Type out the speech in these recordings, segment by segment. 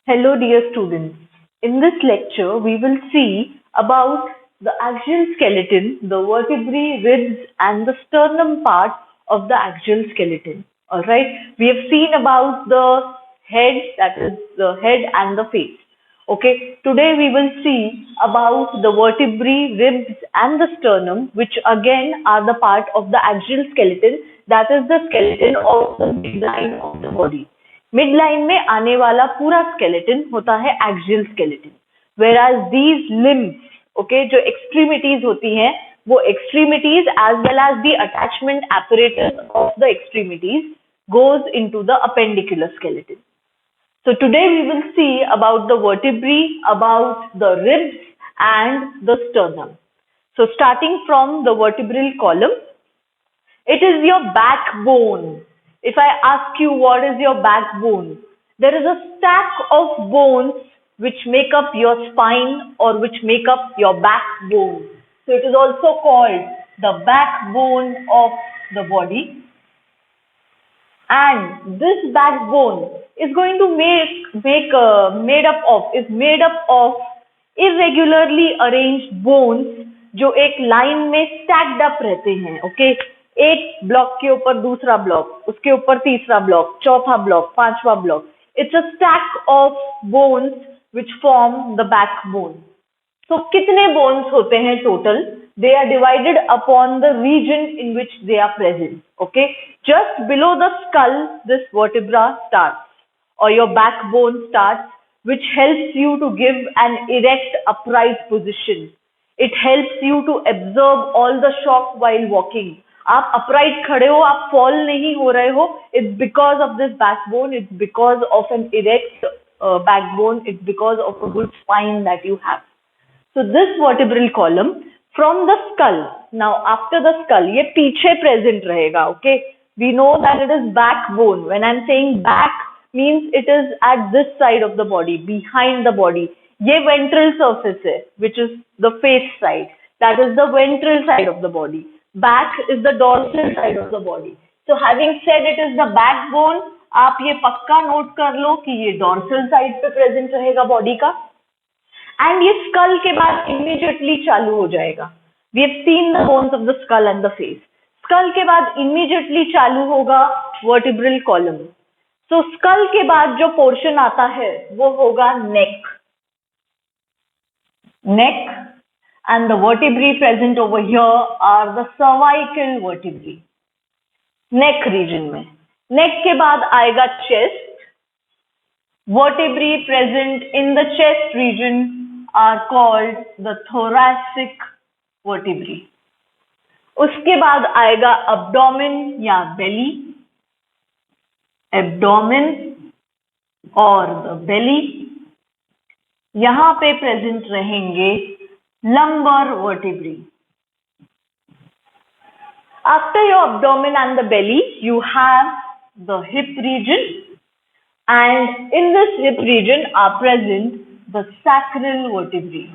Hello dear students. In this lecture we will see about the axial skeleton, the vertebrae, ribs and the sternum part of the axial skeleton. Alright, we have seen about the head, that is the head and the face. Okay, today we will see about the vertebrae, ribs and the sternum, which again are the part of the axial skeleton, that is the skeleton of the midline of the body. Mid line में आने वाला पूरा skeleton होता है axial skeleton, whereas these limbs, okay, जो extremities होती हैं वो extremities as well as the attachment apparatus of the extremities goes into the appendicular skeleton. So today we will see about the vertebrae, about the ribs and the sternum. So starting from the vertebral column, it is your backbone. If I ask you what is your backbone, there is a stack of bones which make up your spine or which make up your backbone. So it is also called the backbone of the body. And this backbone is going to made up of irregularly arranged bones जो एक line में stacked up रहते हैं. Okay, एक block के ऊपर दूसरा block, उसके ऊपर तीसरा ब्लॉक, चौथा ब्लॉक, पांचवा block. It's a stack of bones which form the backbone. So कितने bones होते हैं total? They are divided upon the region in which they are present. Okay, just below the skull, this vertebra starts, or your backbone starts, which helps you to give an erect, upright position. It helps you to absorb all the shock while walking. आप upright खड़े हो, आप fall नहीं हो रहे हो. It's because of this backbone. It's because of an erect backbone. It's because of a good spine that you have. So this vertebral column from the skull. Now after the skull, ये पीछे present रहेगा. Okay, we know that it is backbone. When I'm saying back means it is at this side of the body, behind the body. ये ventral surface है, which is the face side. That is the ventral side of the body. Back is the dorsal side of the body. So having said it is the backbone, आप ये पक्का note कर लो कि ये dorsal side पे present रहेगा body का. And ये स्कल के बाद इमीडिएटली चालू हो जाएगा. We have seen the bones of the skull and the face. Skull के बाद इमीडिएटली चालू होगा वर्टिब्रल कॉलम. सो स्कल के बाद जो पोर्शन आता है वो होगा neck. Neck and the vertebrae present over here are the cervical vertebrae. Neck region में. नेक के बाद आएगा chest. Vertebrae present in the chest region are called the thoracic vertebrae. उसके बाद आएगा abdomen या belly. Abdomen और the belly. यहाँ पे present रहेंगे lumbar vertebrae. After your abdomen and the belly, you have the hip region. And in this hip region are present the sacral vertebrae.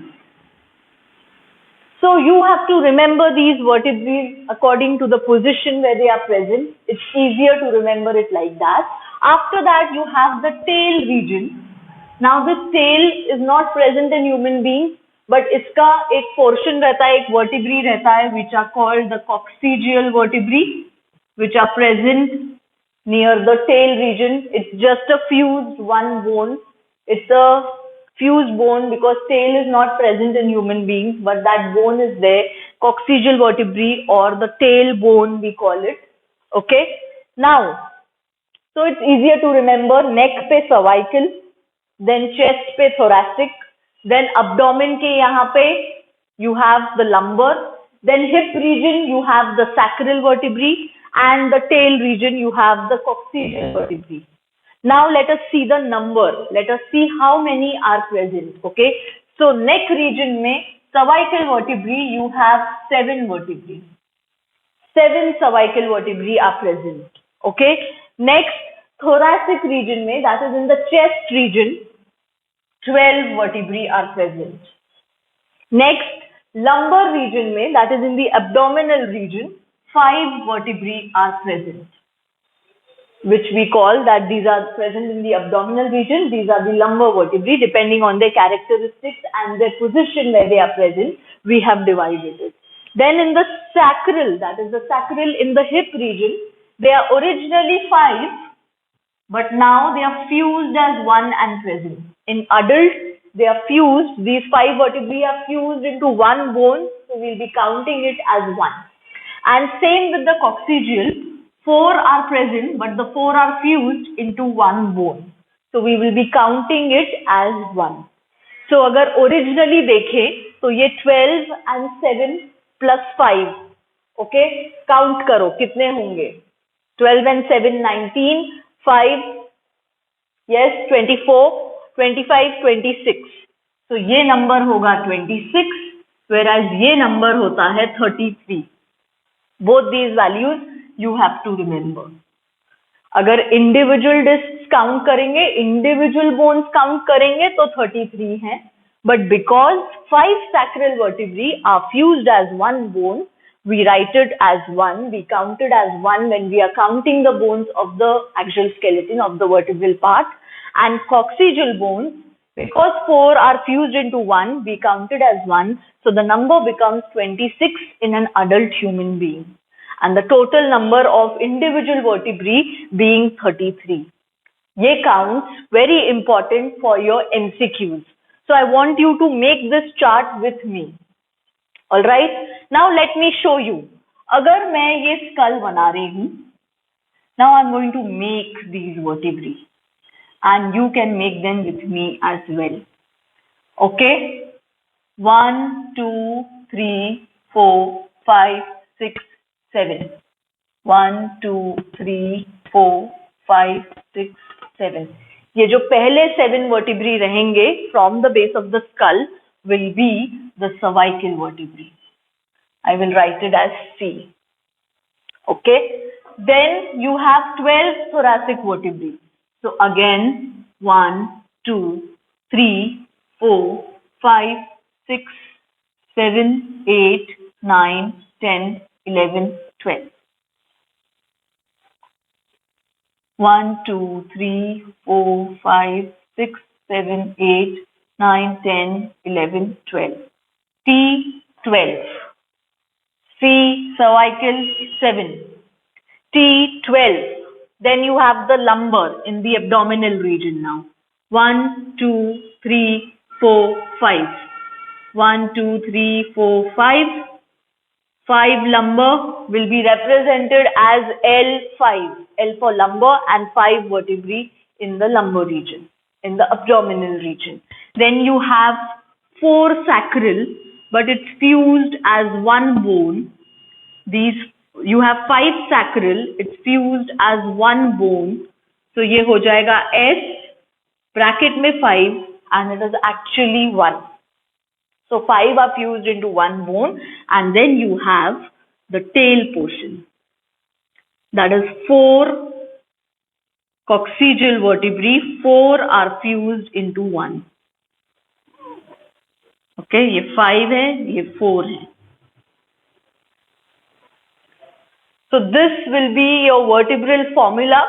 So you have to remember these vertebrae according to the position where they are present. It's easier to remember it like that. After that you have the tail region. Now this tail is not present in human beings, but इसका एक portion रहता है, एक vertebrae रहता है, which are called the coccygeal vertebrae, which are present near the tail region. It's just a fused one bone. It's a fused bone because tail is not present in human beings, but that bone is there. Coccygeal vertebrae or the tail bone we call it. Okay. Now, so it's easier to remember. Neck पे cervical, then chest पे thoracic, then abdomen के यहाँ पे you have the lumbar, then hip region you have the sacral vertebrae, and the tail region you have the coccygeal vertebrae. Now let us see the number. Let us see how many are present. Okay, so neck region में cervical vertebrae you have 7 vertebrae. 7 cervical vertebrae are present. Okay, next thoracic region में, that is in the chest region, 12 vertebrae are present. Next lumbar region में, that is in the abdominal region, 5 vertebrae are present. which we call that these are present in the abdominal region, these are the lumbar vertebrae. Depending on their characteristics and their position where they are present, we have divided it. Then in the sacral, that is the sacral in the hip region, they are originally 5, but now they are fused as one and present. In adults, they are fused, these 5 vertebrae are fused into one bone, so we'll be counting it as 1. And same with the coccygeal, 4 are present, but the 4 are fused into one bone. So we will be counting it as 1. So अगर originally देखें तो ये 12 and 7 plus 5, okay? Count करो कितने होंगे? 12 and 7 19, 5 yes 24, 25, 26. तो ये number होगा 26, whereas ये नंबर होता है 33. Both these values you have to remember. अगर इंडिविजुअल डिस्क काउंट करेंगे, इंडिविजुअल बोन्स काउंट करेंगे तो 33 हैं, but because 5 sacral vertebrae are fused as one bone, we write it as 1. We count it as 1 when we are counting the bones of the actual skeleton of the vertebral part. And coccygeal bones, because 4 are fused into 1, we count it as 1. So the number becomes 26 in an adult human being. And the total number of individual vertebrae being 33. Ye counts very important for your MCQs. So I want you to make this chart with me. Alright, now let me show you. अगर मैं ये skull बना रही हूँ, now I'm going to make these vertebrae and you can make them with me as well. Okay, 1, 2, 3, 4, 5, 6, 7. 1, 2, 3, 4, 5, 6, 7. ये जो पहले 7 vertebrae रहेंगे from the base of the skull will be the cervical vertebrae. I will write it as C. Okay. Then you have 12 thoracic vertebrae. So again 1, 2, 3, 4, 5, 6, 7, 8, 9, 10, 11, 12. 1, 2, 3, 4, 5, 6, 7, 8, 9, 10, 11, 12. T 12. C cervical 7. T 12. Then you have the lumbar in the abdominal region now. 1, 2, 3, 4, 5. 1, 2, 3, 4, 5. 5 lumbar will be represented as L5. L for lumbar and 5 vertebrae in the lumbar region, in the abdominal region. Then you have 4 sacral, but it's fused as one bone. You have 5 sacral, it's fused as one bone. So ये हो जाएगा S bracket में 5 and it is actually 1. So 5 are fused into one bone and then you have the tail portion. That is 4 coccygeal vertebrae, 4 are fused into one. Okay, ये 5 है, ये 4 है. So this will be your vertebral formula.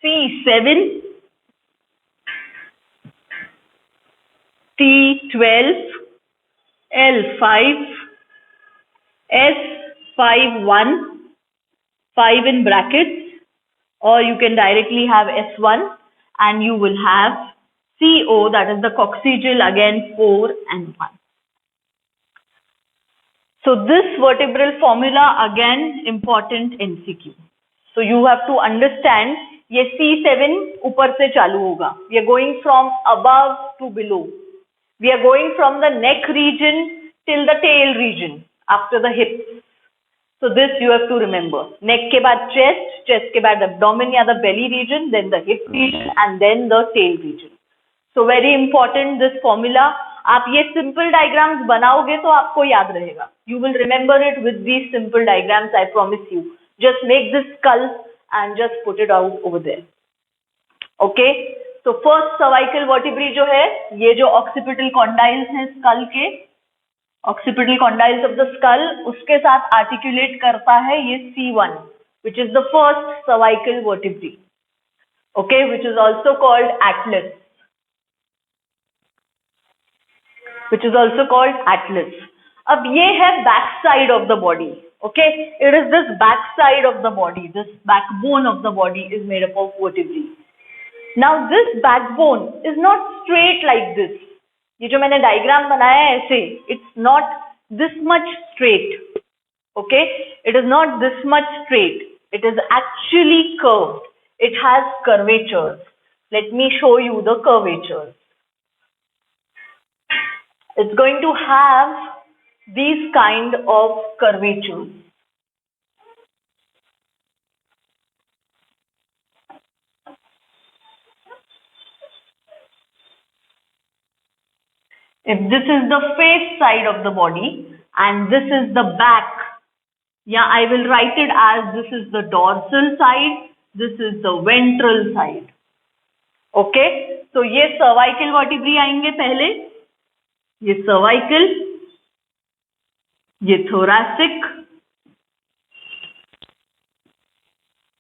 C7, T12, L5, S51, 5 in brackets, or you can directly have S1 and you will have CO, that is the coccygeal, again 4 and 1. So this vertebral formula again important MCQ. So you have to understand ये C7 ऊपर से चालू होगा. We are going from above to below. We are going from the neck region till the tail region after the hips. So this you have to remember. Neck के बाद chest, chest के बाद abdomen या the belly region, then the hip region and then the tail region. So very important this formula. आप ये simple diagrams बनाओगे तो आपको याद रहेगा. You will remember it with these simple diagrams, I promise you. Just make this skull and just put it out over there. Okay. So first cervical vertebrae जो है, ये जो occipital condyles हैं skull के, occipital condyles of the skull, उसके साथ articulate करता है ये C1, which is the first cervical vertebrae, okay, which is also called atlas, अब ये है back side of the body, okay, it is this back side of the body, this backbone of the body is made up of vertebrae. Now this backbone is not straight like this, ये जो मैंने diagram बनाया है ऐसे, it's not this much straight, okay, it is not this much straight, it is actually curved, it has curvatures. Let me show you the curvatures. It's going to have these kind of curvatures. If this is the face side of the body and this is the back, yeah, I will write it as this is the dorsal side, this is the ventral side. Okay, so ये cervical vertebrae आएंगे पहले, ये cervical, ये thoracic,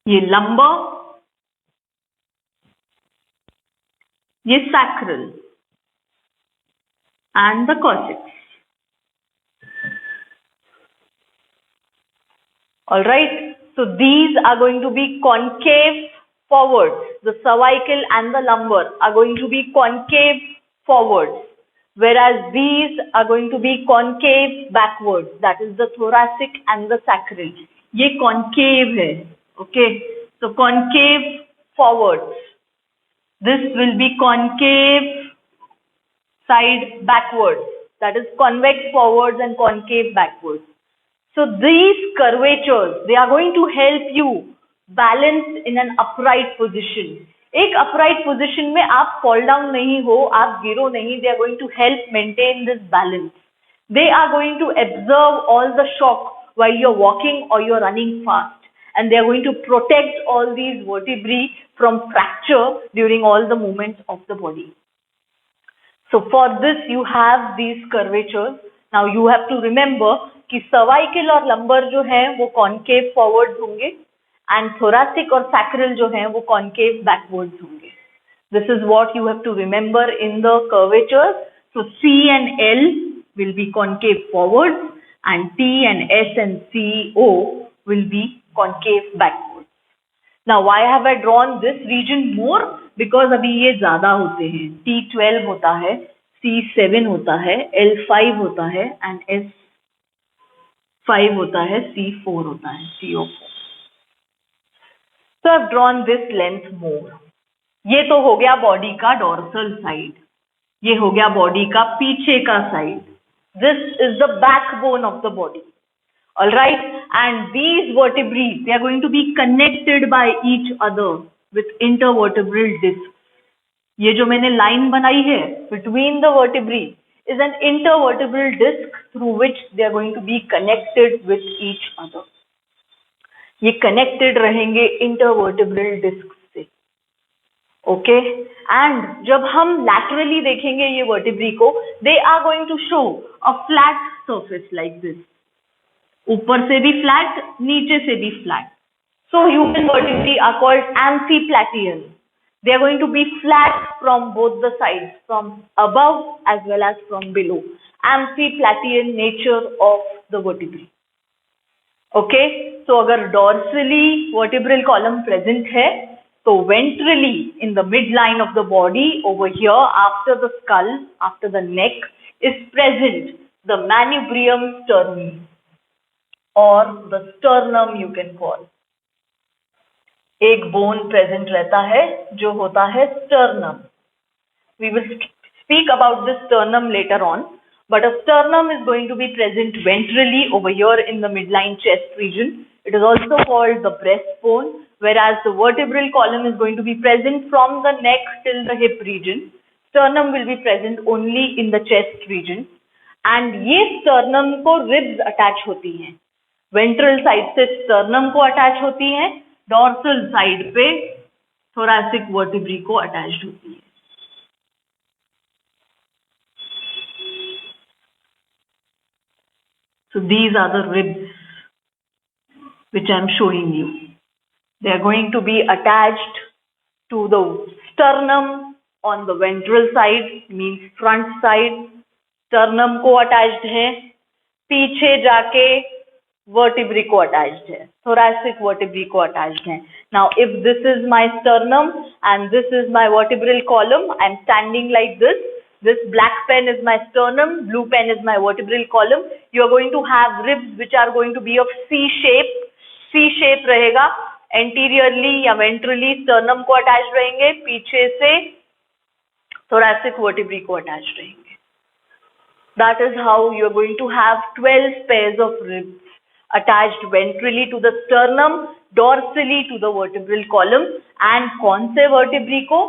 ये lumbar, ये sacral and the coccyx. All right, so these are going to be concave forwards. The cervical and the lumbar are going to be concave forwards, whereas these are going to be concave backwards. That is the thoracic and the sacral. ये concave है, okay? So concave forwards. This will be concave side backwards. That is convex forwards and concave backwards. So these curvatures, they are going to help you balance in an upright position. एक upright position में आप fall down नहीं हो, आप गिरो नहीं. They are going to help maintain this balance. They are going to absorb all the shock while you're walking or you're running fast, and they are going to protect all these vertebrae from fracture during all the movements of the body. So for this you have these curvatures. Now you have to remember कि cervical और lumbar जो है वो concave forwards होंगे and thoracic और sacral जो है वो concave backwards होंगे. This is what you have to remember in the curvatures. So C and L will be concave forwards and T and S and C, O will be concave backwards. Now why have I drawn this region more? Because अभी ये ज्यादा होते हैं. T12 होता है, C7 होता है, L5 होता है and S5 होता है, C4 होता है, CO4. So I've drawn this length more. ये तो हो गया बॉडी का डोर्सल साइड, ये हो गया बॉडी का पीछे का side. This is the backbone of the body. All right, and these vertebrae, they are going to be connected by each other with intervertebral discs. ये जो मैंने लाइन बनाई है between the vertebrae is an intervertebral disc through which they are going to be connected with each other. ये connected रहेंगे intervertebral discs से, okay? And जब हम laterally देखेंगे ये vertebrae को, they are going to show a flat surface like this. ऊपर से भी flat, नीचे से भी flat. So human vertebrae are called amphiplateal. They are going to be flat from both the sides, from above as well as from below. Amphiplateal nature of the vertebrae. Okay, so अगर dorsally vertebral column present है, तो ventrally in the midline of the body over here after the skull, after the neck is present the manubrium sternum or the sternum you can call. एक bone present रहता है जो होता है sternum. We will speak about this sternum later on, but a sternum is going to be present ventrally over here in the midline chest region. It is also called the breastbone, whereas the vertebral column is going to be present from the neck till the hip region. Sternum will be present only in the chest region, and ये sternum को ribs attach होती हैं. Ventral side से sternum को attach होती हैं, dorsal side पे thoracic vertebrae को attached होती है. So these are the ribs which I am showing you. They are going to be attached to the sternum on the ventral side, means front side. Sternum को attached है, पीछे जाके vertebrae को attached है, thoracic vertebrae को attached है. Now, if this is my sternum and this is my vertebral column, I am standing like this. This black pen is my sternum, blue pen is my vertebral column. You are going to have ribs which are going to be of C shape. C shape रहेगा. Anteriorly या ventrally sternum को attached रहेंगे, पीछे से thoracic vertebrae को attached रहेंगे. That is how you are going to have 12 pairs of ribs attached ventrally to the sternum, dorsally to the vertebral column, and कौन से vertebrae को?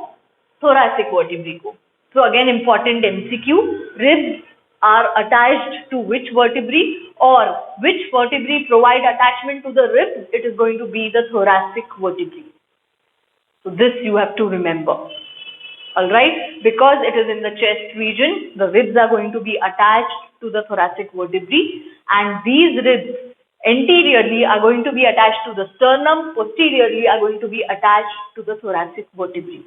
Thoracic vertebrae को. So again, important MCQ, ribs are attached to which vertebrae, or which vertebrae provide attachment to the ribs? It is going to be the thoracic vertebrae. So this you have to remember. Alright, because it is in the chest region, the ribs are going to be attached to the thoracic vertebrae, and these ribs anteriorly are going to be attached to the sternum, posteriorly are going to be attached to the thoracic vertebrae.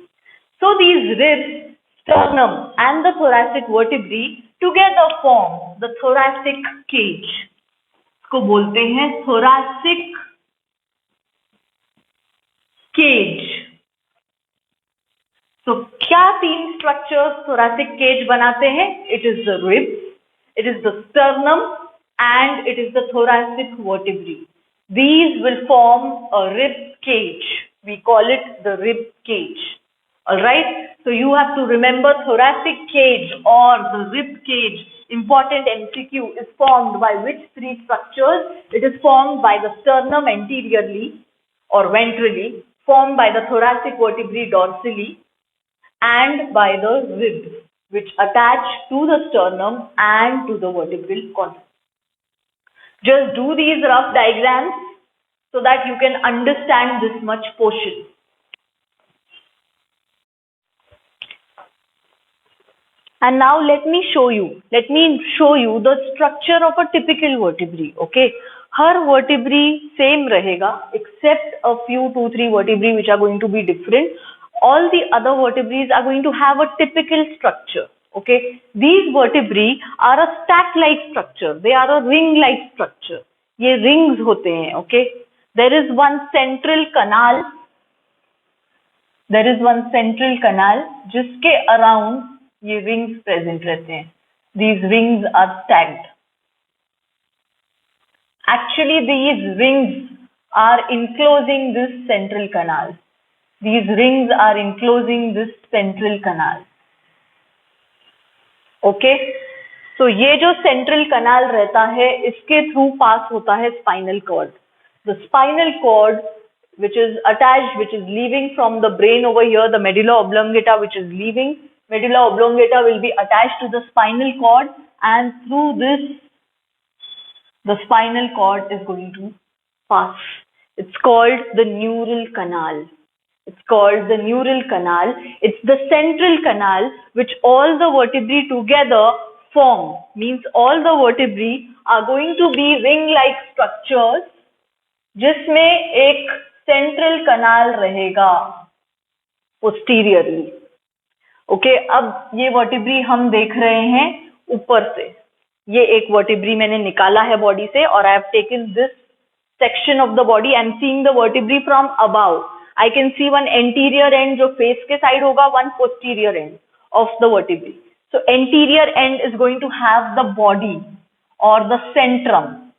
So these ribs, sternum and the thoracic vertebrae together form the thoracic cage. इसको बोलते हैं thoracic cage. So क्या तीन structures thoracic cage बनाते हैं? It is the ribs, it is the sternum, and it is the thoracic vertebrae. These will form a rib cage. We call it the rib cage. Alright, so you have to remember thoracic cage or the rib cage. Important MCQ is formed by which three structures? It is formed by the sternum anteriorly or ventrally, formed by the thoracic vertebrae dorsally, and by the ribs which attach to the sternum and to the vertebral column. Just do these rough diagrams so that you can understand this much portion. And now let me show you the structure of a typical vertebrae. Okay, her vertebrae same रहेगा except a few 2-3 vertebrae which are going to be different. All the other vertebrae are going to have a typical structure. Okay, these vertebrae are a stack-like structure. They are a ring-like structure. ये rings होते हैं. Okay, there is one central canal. There is one central canal जिसके around ये rings present रहते हैं. These rings are stacked. Actually, these rings are enclosing this central canal. These rings are enclosing this central canal. Okay, so ये जो central canal रहता है, इसके through pass होता है spinal cord. The spinal cord, which is attached, which is leaving from the brain over here, the medulla oblongata, which is leaving. Medulla oblongata will be attached to the spinal cord, and through this, the spinal cord is going to pass. It's called the neural canal. It's called the neural canal. It's the central canal which all the vertebrae together form. Means all the vertebrae are going to be ring-like structures जिसमें एक central canal रहेगा posteriorly. Okay, अब ये vertebrae हम देख रहे हैं ऊपर से. ये एक vertebrae मैंने निकाला है body से और I have taken this section of the body. I am seeing the vertebrae from above. I can see one anterior end जो face के side होगा, one posterior end of the vertebrae. So anterior end is going to have the body or the centrum,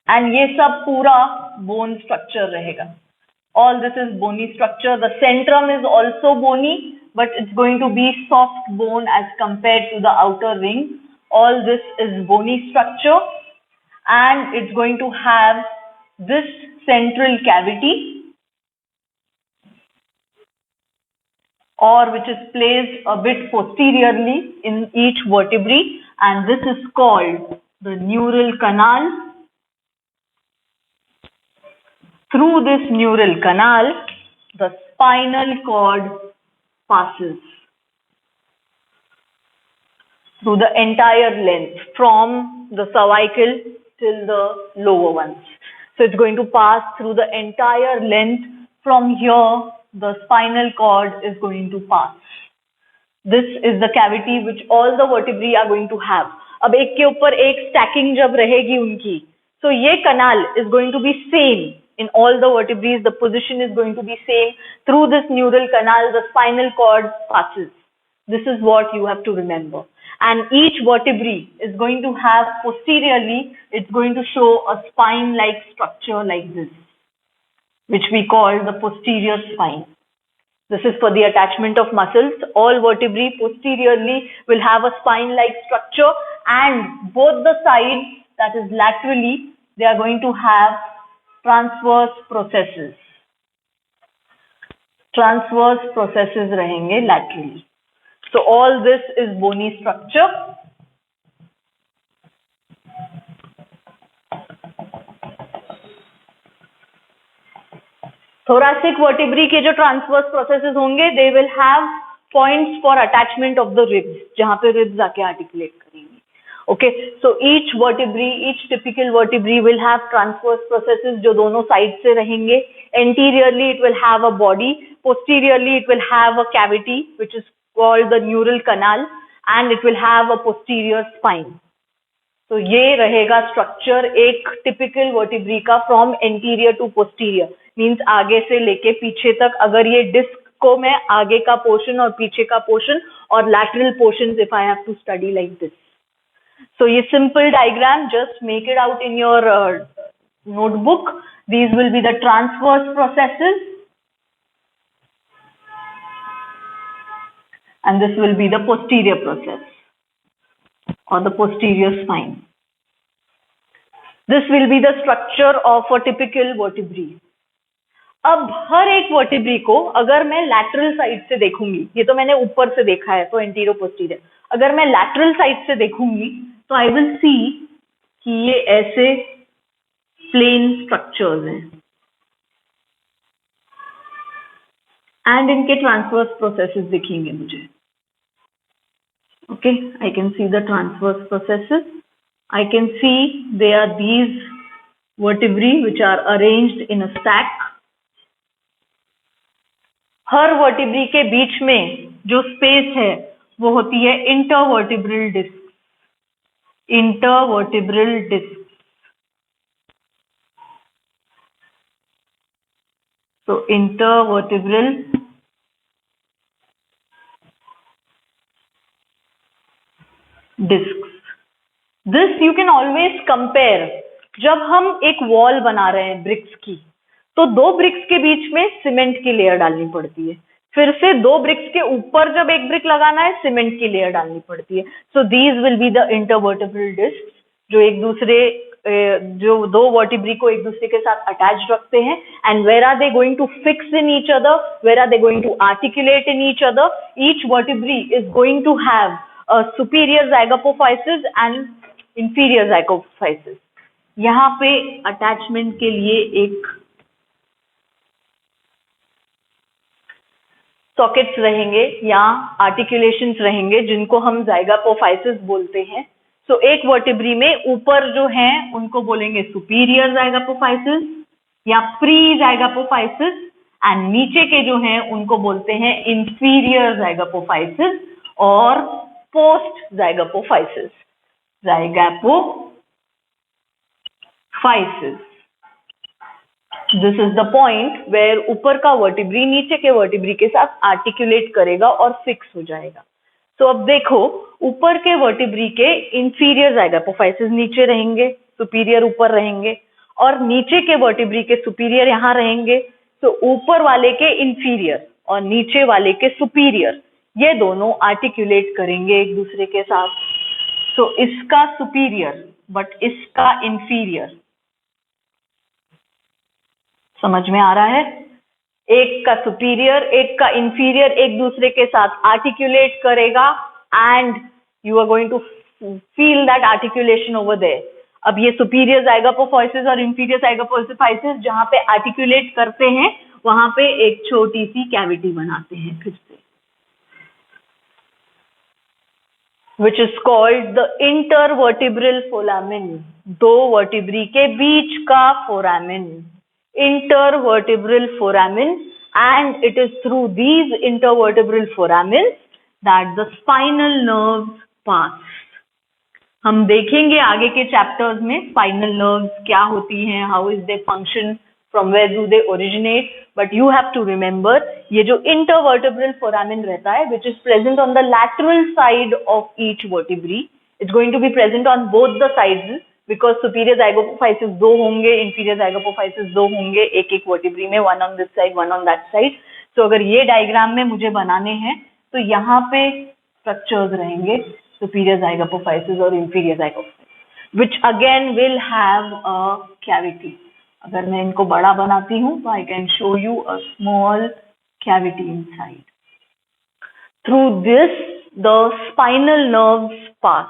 and ये सब पूरा bone structure रहेगा. All this is bony structure. The centrum is also bony, but it's going to be soft bone as compared to the outer ring. All this is bony structure, and it's going to have this central cavity, or which is placed a bit posteriorly in each vertebrae, and this is called the neural canal. Through this neural canal, the spinal cord passes through the entire length from the cervical till the lower ones. So it's going to pass through the entire length. From here, the spinal cord is going to pass. This is the cavity which all the vertebrae are going to have. अब एक के ऊपर एक stacking जब रहेगी उनकी, so ये canal is going to be same in all the vertebrae. The position is going to be same. Through this neural canal, the spinal cord passes. This is what you have to remember. And each vertebrae is going to have posteriorly, it's going to show a spine-like structure like this, which we call the posterior spine. This is for the attachment of muscles. All vertebrae posteriorly will have a spine-like structure, and both the sides, that is laterally, they are going to have transverse processes. Transverse processes रहेंगे laterally. So all this is bony structure. Thoracic vertebrae के जो transverse processes होंगे, they will have points for attachment of the ribs, जहाँ पे ribs आके articulate करेंगे. Okay, so each vertebrae, each typical vertebrae will have transverse processes जो दोनों side से रहेंगे. Anteriorly it will have a body, posteriorly it will have a cavity which is called the neural canal, and it will have a posterior spine. तो ये रहेगा structure एक typical vertebrae का from anterior to posterior. Means आगे से लेके पीछे तक. अगर ये डिस्क को मैं आगे का पोर्शन और पीछे का पोर्शन और lateral portion if I have to study like this. So ये simple diagram, just make it out in your notebook. These will be the transverse processes and this will be the posterior process or the posterior spine. This will be the structure of a typical vertebrae. अब हर एक vertebrae को अगर मैं lateral side से देखूंगी, ये तो मैंने ऊपर से देखा है तो एंटीरो पोस्टीरियर, अगर मैं लैटरल साइड से देखूंगी तो आई विल सी कि ये ऐसे प्लेन स्ट्रक्चर्स हैं एंड इनके ट्रांसवर्स प्रोसेसेस दिखेंगे मुझे. Okay, I can see the transverse processes. I can see they are these vertebrae which are arranged in a stack. हर वर्टिब्री के बीच में जो स्पेस है वो होती है intervertebral disc. Intervertebral disc. So intervertebral discs. This you can always compare. जब हम एक वॉल बना रहे हैं ब्रिक्स की, तो दो ब्रिक्स के बीच में सीमेंट की लेयर डालनी पड़ती है. फिर से दो ब्रिक्स के ऊपर जब एक ब्रिक लगाना है, सीमेंट की लेयर डालनी पड़ती है. So these will be the intervertebral disc, जो एक दूसरे जो दो वर्टिब्री को एक दूसरे के साथ अटैच रखते हैं. And where are they going to fix in each other, where are they going to articulate in each other. Each vertebra is going to have a superior zygapophysis and inferior zygapophysis. यहाँ पे attachment के लिए एक sockets रहेंगे या articulations रहेंगे जिनको हम ज़ाइगोपोफाइसिस बोलते हैं. सो एक वर्टिब्री में ऊपर जो हैं उनको बोलेंगे सुपीरियर ज़ाइगोपोफाइसिस या प्री ज़ाइगोपोफाइसिस, एंड नीचे के जो हैं उनको बोलते हैं इंफीरियर ज़ाइगोपोफाइसिस और post zygapophysis. Zygapophysis, this is the point where ऊपर का वर्टिब्री नीचे के वर्टिब्री के साथ आर्टिकुलेट करेगा और फिक्स हो जाएगा. तो अब देखो, ऊपर के वर्टिब्री के इंफीरियर ज़ाइगोपोफाइसिस नीचे रहेंगे, सुपीरियर ऊपर रहेंगे, और नीचे के वर्टिब्री के सुपीरियर यहाँ रहेंगे. तो ऊपर वाले के इंफीरियर और नीचे वाले के सुपीरियर, ये दोनों आर्टिकुलेट करेंगे एक दूसरे के साथ. तो इसका सुपीरियर बट इसका इंफीरियर. समझ में आ रहा है? एक का सुपीरियर एक का इंफीरियर एक दूसरे के साथ आर्टिकुलेट करेगा and you are going to feel that articulation over there. अब ये सुपीरियर ज़ाइगोपोफाइसिस और इंफीरियर ज़ाइगोपोफाइसिस जहां पे आर्टिकुलेट करते हैं वहां पे एक छोटी सी कैविटी बनाते हैं. फिर से which is called the intervertebral foramen. दो वर्टिब्री के बीच का foramen, intervertebral foramen, and it is through these intervertebral foramen that the spinal nerves pass. हम देखेंगे आगे के चैप्टर्स में स्पाइनल नर्व्स क्या होती हैं, how is they function, from where do they originate, but you have to remember ये जो इंटरवर्टेब्रल फोरामेन रहता है which is present on the lateral side of each vertebra, it's going to be present on both the sides because superior zygapophysis दो होंगे, inferior जाइगोपोफाइसिस दो होंगे, एक एक वर्टिब्री में, one on this side one on that side. So अगर ये diagram में मुझे बनाने हैं तो यहाँ पे स्ट्रक्चर्स रहेंगे superior zygapophysis or inferior zygapophysis, which again will have a cavity. अगर मैं इनको बड़ा बनाती हूँ तो I can show you a small cavity inside. Through this, the spinal nerves pass.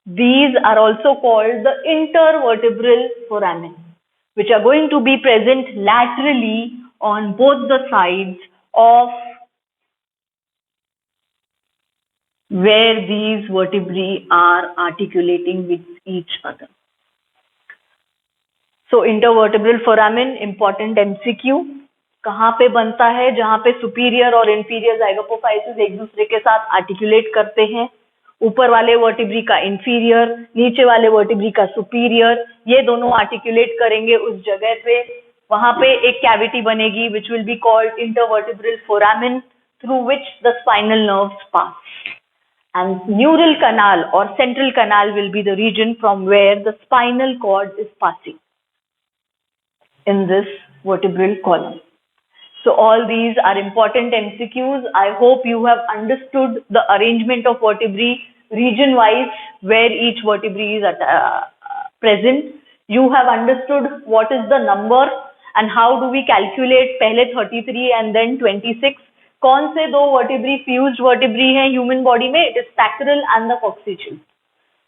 These are also called the intervertebral foramen, which are going to be present laterally on both the sides of where these vertebrae are articulating with each other. So intervertebral foramen, important MCQ, कहाँ पे बनता है? जहाँ पे superior और inferior जाइगोपोफाइसिस एक दूसरे के साथ आर्टिकुलेट करते हैं. ऊपर वाले वर्टिब्री का इंफीरियर, नीचे वाले वर्टिब्री का सुपीरियर, ये दोनों आर्टिकुलेट करेंगे उस जगह पे. वहां पे एक कैविटी बनेगी which will be called intervertebral foramen through which the spinal nerves pass. And neural canal or central canal will be the region from where the spinal cord is passing in this vertebral column. So all these are important MCQs. I hope you have understood the arrangement of vertebrae region wise where each vertebrae is present. You have understood what is the number and how do we calculate पहले 33 and then 26. कौन से दो vertebrae fused vertebrae हैं human body में? It is sacral and the coccygeal.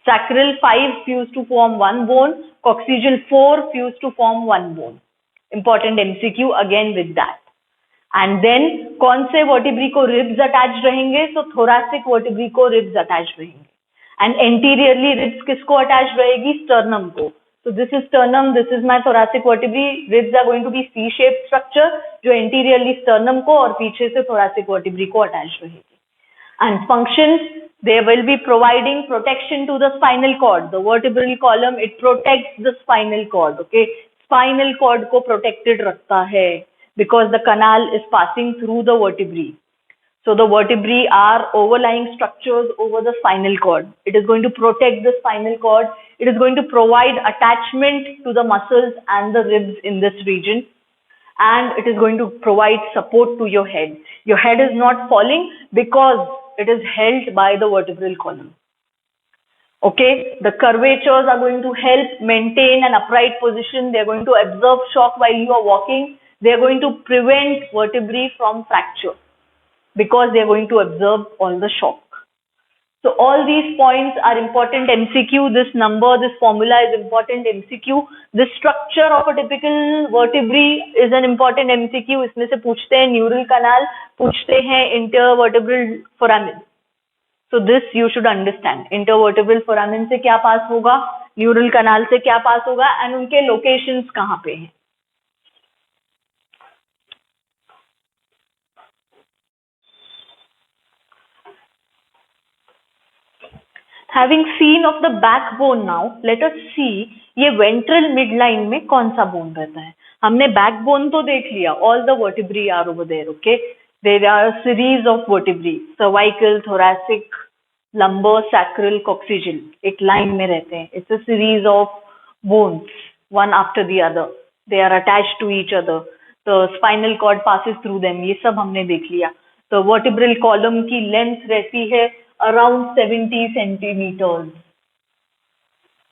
Sacral 5 fuse to form one bone, coccygeal 4 fuse to form one bone. Important MCQ again with that. And then कौन से vertebrae को ribs attach रहेंगे? तो thoracic vertebrae को ribs attach रहेंगे. And anteriorly ribs किसको attach रहेगी? Sternum को. So this is sternum, this is my thoracic vertebrae. Ribs are going to be C-shaped structure जो anteriorly sternum को और पीछे से thoracic vertebrae को attached रहेगी. And functions, they will be providing protection to the spinal cord. The vertebral column, it protects the spinal cord. Okay, spinal cord को protected रखता है because the canal is passing through the vertebrae. So the vertebrae are overlying structures over the spinal cord. It is going to protect the spinal cord. It is going to provide attachment to the muscles and the ribs in this region. And it is going to provide support to your head. Your head is not falling because it is held by the vertebral column. Okay, the curvatures are going to help maintain an upright position. They are going to absorb shock while you are walking. They are going to prevent vertebrae from fracture, because they are going to absorb all the shock. So all these points are important MCQ. This number, this formula is important MCQ. The structure of a typical vertebrae is an important MCQ. इसमें से पूछते हैं neural canal, पूछते हैं intervertebral foramen. So this you should understand. Intervertebral foramen से क्या पास होगा, neural canal से क्या पास होगा, and उनके locations कहाँ पे हैं. Having seen of the backbone now, let us see ये ventral midline में कौन सा बोन रहता है. हमने backbone तो देख लिया, all the vertebrae are over there. Okay, there are a series of vertebrae, cervical, thoracic, lumbar, sacral, coccygeal, एक line में रहते हैं. It's a series of bones, one after the other. They are attached to each other. The spinal cord passes through them. ये सब हमने देख लिया. तो vertebral column की length रहती है around 70 centimeters.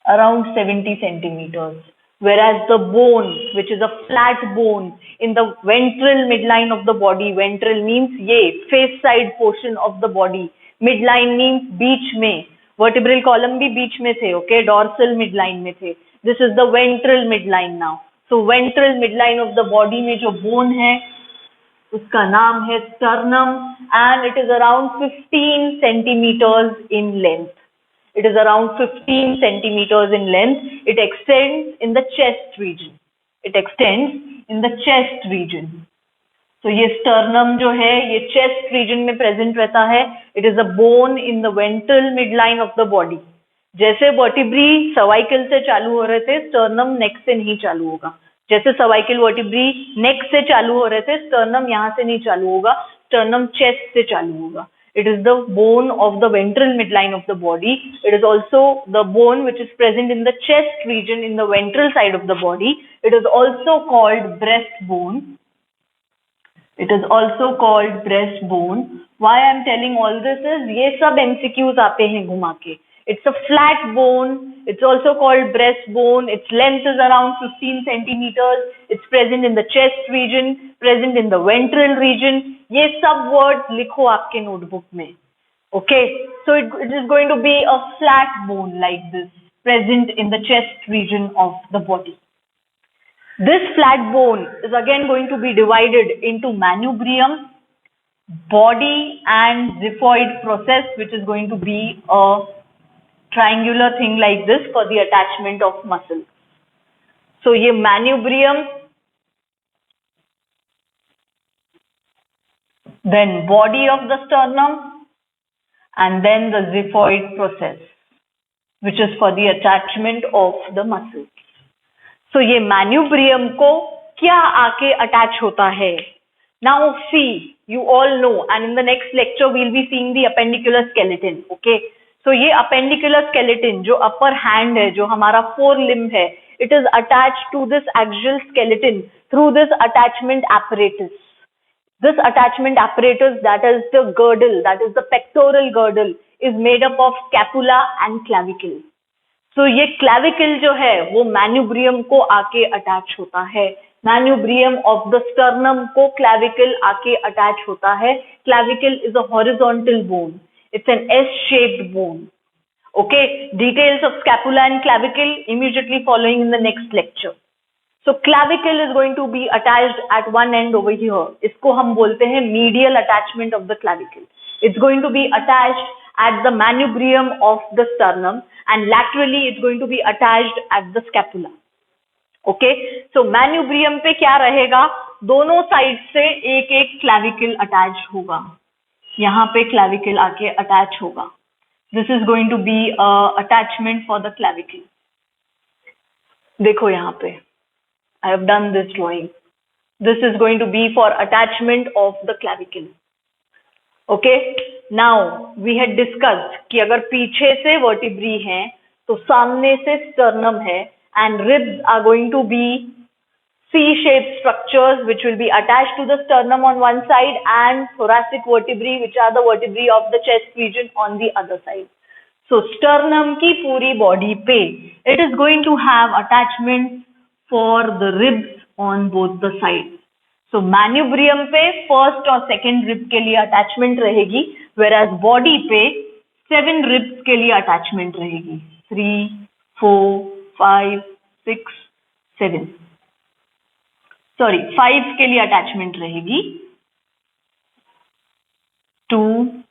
Around 70 centimeters. Whereas the bone, which is a flat bone in the ventral midline of the body, ventral means ये face side portion of the body, midline means बीच में, vertebral column भी बीच में थे, okay, dorsal midline में थे. This is the ventral midline now. So ventral midline of the body में जो bone है, उसका नाम है sternum and it is around 15 centimeters in length. It is around 15 centimeters in length. It extends in the chest region. It extends in the chest region. तो ये sternum जो है ये chest region में present रहता है. It is a bone in the ventral midline of the body. जैसे vertebrae cervical से चालू हो रहे थे, sternum neck से नहीं चालू होगा. जैसे सर्वाइकल वर्टिब्री नेक से चालू हो रहे थे, स्टर्नम यहाँ से नहीं चालू होगा, स्टर्नम चेस्ट से चालू होगा. It is the bone of the ventral midline of the body. It is also the bone which is present in the chest region in the ventral side of the body. It is also called breastbone. It is also called breastbone. Why I am telling all this is ये सब MCQs आते हैं घुमा के. It's a flat bone. It's also called breastbone. Its length is around 15 centimeters. It's present in the chest region, present in the ventral region. ये सब words लिखो आपके notebook में. Okay, so it is going to be a flat bone like this, present in the chest region of the body. This flat bone is again going to be divided into manubrium, body and xiphoid process, which is going to be a triangular thing like this for the attachment of muscle. So ये manubrium, then body of the sternum, and then the xiphoid process, which is for the attachment of the muscles. So ये manubrium को क्या आके attach होता है? Now see, you all know, and in the next lecture we'll be seeing the appendicular skeleton. Okay. So ये appendicular skeleton जो upper hand है, जो हमारा forelimb है, it is attached to this axial skeleton through this attachment apparatus. This attachment apparatus, that is the girdle, that is the pectoral girdle, is made up of scapula and clavicle. So ये clavicle जो है वो manubrium को आके attach होता है. Manubrium of the sternum को clavicle आके attach होता है. Clavicle is a horizontal bone. It's an S-shaped bone. Okay, details of scapula and clavicle immediately following in the next lecture. So clavicle is going to be attached at one end over here. इसको हम बोलते हैं medial attachment of the clavicle. It's going to be attached at the manubrium of the sternum and laterally it's going to be attached at the scapula. Okay, so manubrium पे क्या रहेगा? दोनों side से एक एक clavicle attach होगा. यहाँ पे clavicle आके attach होगा. This is going to be a attachment for the clavicle. देखो यहाँ पे, I have done this drawing. This is going to be for attachment of the clavicle. Okay. Now we had discussed कि अगर पीछे से vertebrae हैं, तो सामने से sternum है, and ribs are going to be C-shaped structures which will be attached to the sternum on one side and thoracic vertebrae which are the vertebrae of the chest region on the other side. So sternum की पूरी body पे it is going to have attachments for the ribs on both the sides. So manubrium पे first और second rib के लिए attachment रहेगी, whereas body पे 7 ribs के लिए attachment रहेगी. 3, 4, 5, 6, 7. Sorry, 5 के लिए attachment रहेगी. 2,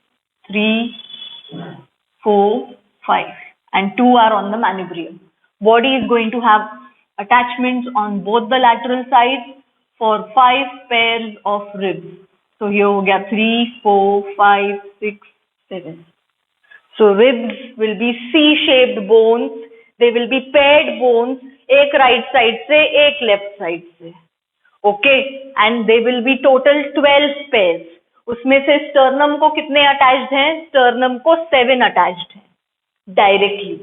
3, 4, 5 and 2 are on the manubrium. Body is going to have attachments on both the lateral sides for 5 pairs of ribs. So here हो गया 3, 4, 5, 6, 7. So ribs will be C-shaped bones. They will be paired bones. एक right side से एक left side से. Okay, and they will be total 12 pairs. उसमें से sternum को कितने attached हैं? Sternum को 7 attached हैं directly.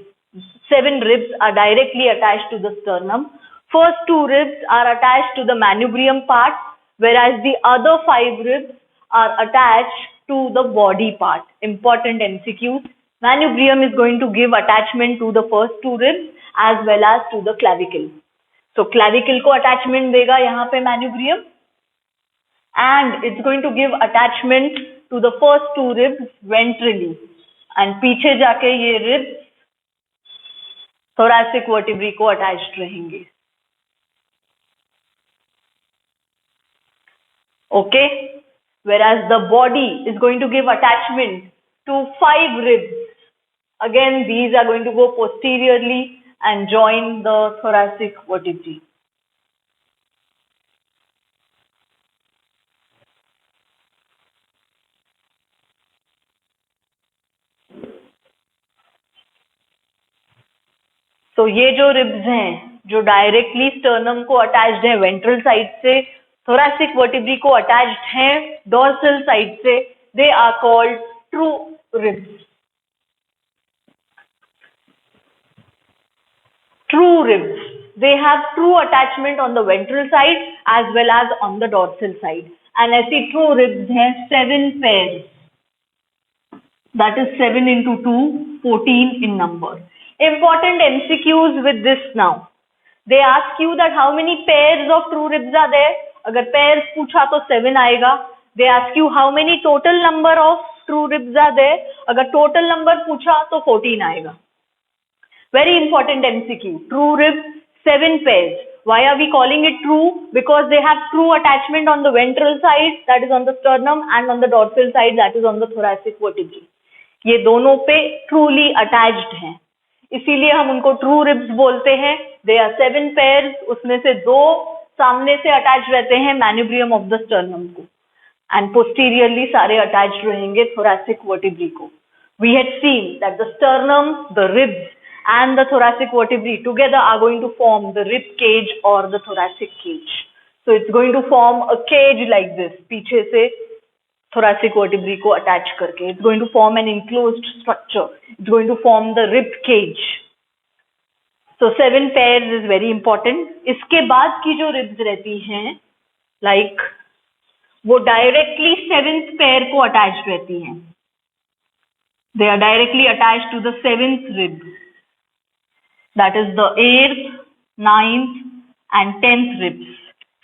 7 ribs are directly attached to the sternum. First 2 ribs are attached to the manubrium part, whereas the other 5 ribs are attached to the body part. Important MCQs. Manubrium is going to give attachment to the first 2 ribs as well as to the clavicle. So clavicle को attachment देगा यहाँ पे manubrium and it's going to give attachment to the first 2 ribs ventrally and पीछे जाके ये ribs thoracic vertebrae को attached रहेंगे. Okay. whereas the body is going to give attachment to 5 ribs. Again, these are going to go posteriorly and join the thoracic vertebrae. तो ये जो ribs हैं जो डायरेक्टली स्टर्नम को अटैच्ड है ventral side से, thoracic vertebrae को attached हैं डोर्सल साइड से, they are called true ribs. True ribs. They have true attachment on the ventral side as well as on the dorsal side. And ऐसी true ribs हैं 7 pairs. That is 7 into 2, 14 in number. Important MCQs with this now. They ask you that how many pairs of true ribs are there. अगर pairs पूछा तो 7 आएगा. They ask you how many total number of true ribs are there. अगर total number पूछा तो 14 आएगा. Very important MCQ. True ribs, 7 pairs. Why are we calling it true? Because they have true attachment on the ventral side, that is on the sternum, and on the dorsal side, that is on the thoracic vertebrae. ये दोनों पे truly attached हैं. इसीलिए हम उनको true ribs बोलते हैं. They are 7 pairs. उसमें से 2 सामने से attached रहते हैं manubrium of the sternum को, and posteriorly सारे attached रहेंगे thoracic vertebrae को. We had seen that the sternum, the ribs, and the thoracic vertebrae together are going to form the rib cage or the thoracic cage. So it's going to form a cage like this. पीछे से thoracic vertebrae को attach करके. It's going to form an enclosed structure. It's going to form the rib cage. So 7 pairs is very important. इसके बाद की जो ribs रहती हैं, like वो directly 7th pair को attached रहती हैं. They are directly attached to the 7th rib. That is the 8th, 9th and 10th ribs.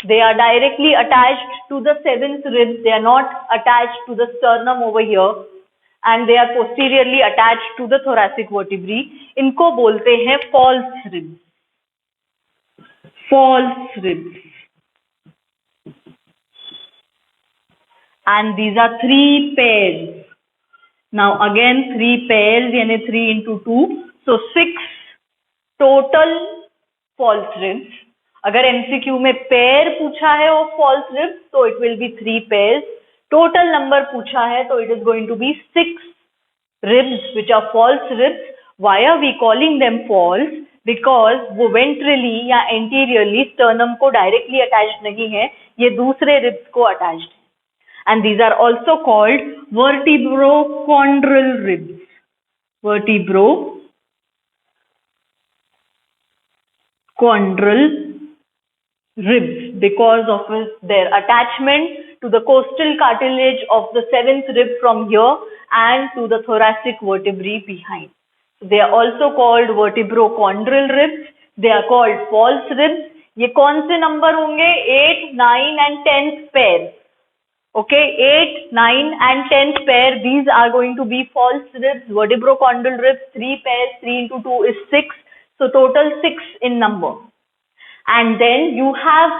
They are directly attached to the 7th rib. They are not attached to the sternum over here, and they are posteriorly attached to the thoracic vertebrae. इनको बोलते हैं false ribs. False ribs. And these are 3 pairs. Now again 3 pairs यानी 3 into 2. So 6 total false ribs. अगर MCQ में pair पूछा है और false ribs तो it will be 3 pairs. Total number पूछा है तो it is going to be 6 ribs which are false ribs. Why are we calling them false? Because वो ventrally या anteriorly sternum को directly attached नहीं है, ये दूसरे ribs को attached है. And these are also called vertebrochondral ribs. Vertebrochondral ribs because of their attachment to the costal cartilage of the 7th rib from here and to the thoracic vertebrae behind. They are also called vertebrochondral ribs. They are called false ribs. ये कौन से number होंगे? 8, 9 and 10th pair. Okay, 8, 9 and 10th pair, these are going to be false ribs. Vertebrochondral ribs, 3 pairs, 3 into 2 is 6. So total 6 in number. And then you have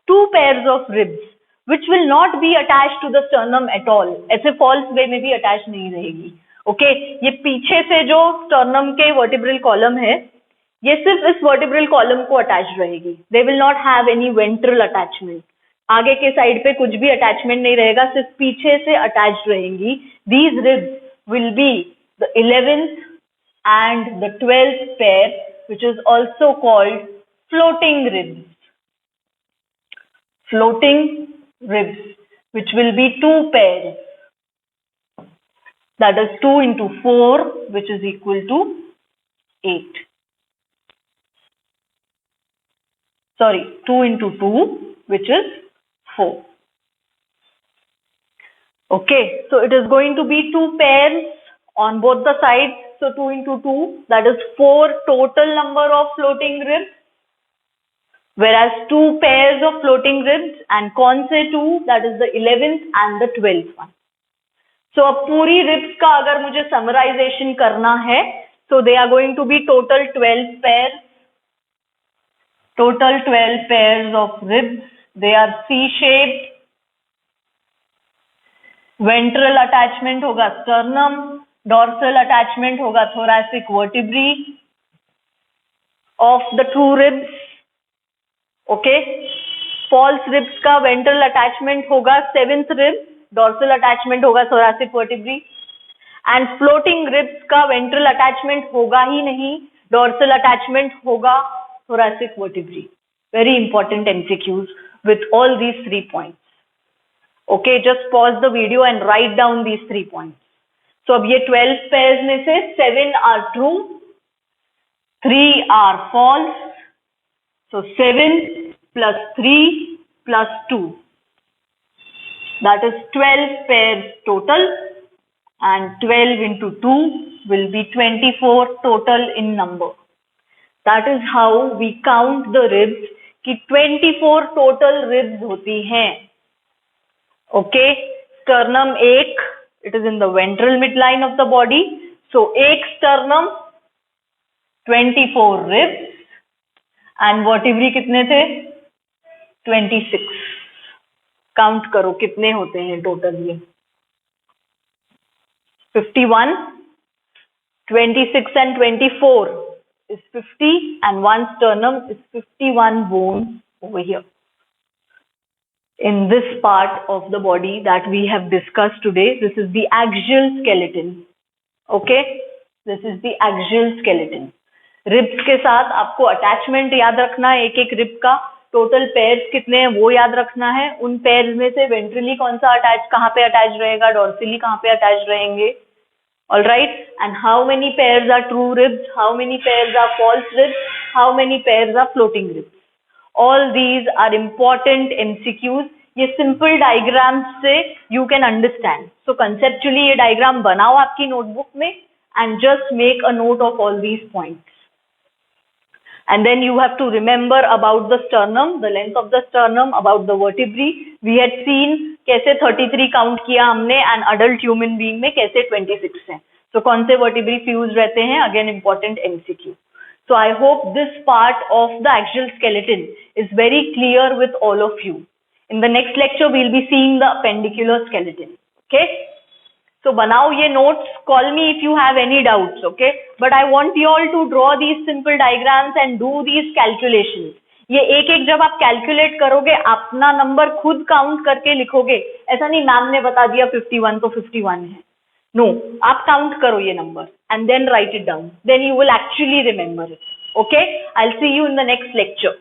2 pairs of ribs which will not be attached to the sternum at all. ऐसे false way में भी attached नहीं रहेगी. Okay, ये पीछे से जो sternum के vertebral column है, ये सिर्फ इस vertebral column को attached रहेगी. They will not have any ventral attachment. आगे के साइड पे कुछ भी attachment नहीं रहेगा, सिर्फ पीछे से attached रहेंगी. These ribs will be the 11th and the 12th pair, which is also called floating ribs. Floating ribs, which will be 2 pairs. That is 2 into 4, which is equal to 8. Sorry, 2 into 2, which is 4. Okay, so it is going to be 2 pairs on both the sides. So 2 into 2, that is 4 total number of floating ribs, whereas 2 pairs of floating ribs. And कौन से 2? That is the 11th and the 12th one. So अब पूरी ribs का अगर मुझे summarization करना है, so they are going to be total 12 pairs. Total 12 pairs of ribs. They are C-shaped. Ventral attachment होगा स्टर्नम, डॉर्सल अटैचमेंट होगा thoracic vertebrae of the true ribs. Okay, false ribs का ventral attachment होगा seventh rib, dorsal attachment होगा thoracic vertebrae. And floating ribs का ventral attachment होगा ही नहीं, dorsal attachment होगा thoracic vertebrae. Very important MCQs with all these 3 points. Okay, just pause the video and write down these 3 points. So अब ये 12 pairs में से 7 are true, 3 are false. So 7 plus 3 plus 2. That is 12 pairs total, and 12 into 2 will be 24 total in number. That is how we count the ribs कि 24 total ribs होती हैं. Okay, sternum एक, it is in the ventral mid line of the body. So एक sternum, 24 ribs. And vertebrae कितने थे? 26. Count करो कितने होते हैं टोटल. ये 51, 26 and 24 is 50, and one sternum is 51 bones over here in this part of the body that we have discussed today. This is the axial skeleton. Okay, this is the axial skeleton. Ribs के साथ आपको attachment याद रखना है, एक एक rib का total pairs कितने हैं वो याद रखना है. उन pairs में से ventrally कौन सा attach, कहाँ पे attach रहेगा, dorsally कहाँ पे attach रहेंगे. All right, and how many pairs are true ribs, how many pairs are false ribs, how many pairs are floating ribs. All these are important MCQs. ये simple diagrams से you can understand. So conceptually ये diagram बनाओ आपकी notebook में and just make a note of all these points. And then you have to remember about the sternum, the length of the sternum, about the vertebrae. We had seen कैसे 33 count किया हमने, and adult human being में कैसे 26 हैं. So कौन से vertebrae fused रहते हैं? Again important MCQ. So I hope this part of the axial skeleton is very clear with all of you. In the next lecture we'll be seeing the appendicular skeleton. Okay. So बनाओ ये notes, call me if you have any doubts, okay? But I want you all to draw these simple diagrams and do these calculations. ये एक एक जब आप calculate करोगे, अपना number खुद count करके लिखोगे. ऐसा नहीं मैम ने बता दिया 51 तो 51 है. No, आप count करो ये number and then write it down. Then you will actually remember it. Okay? I'll see you in the next lecture.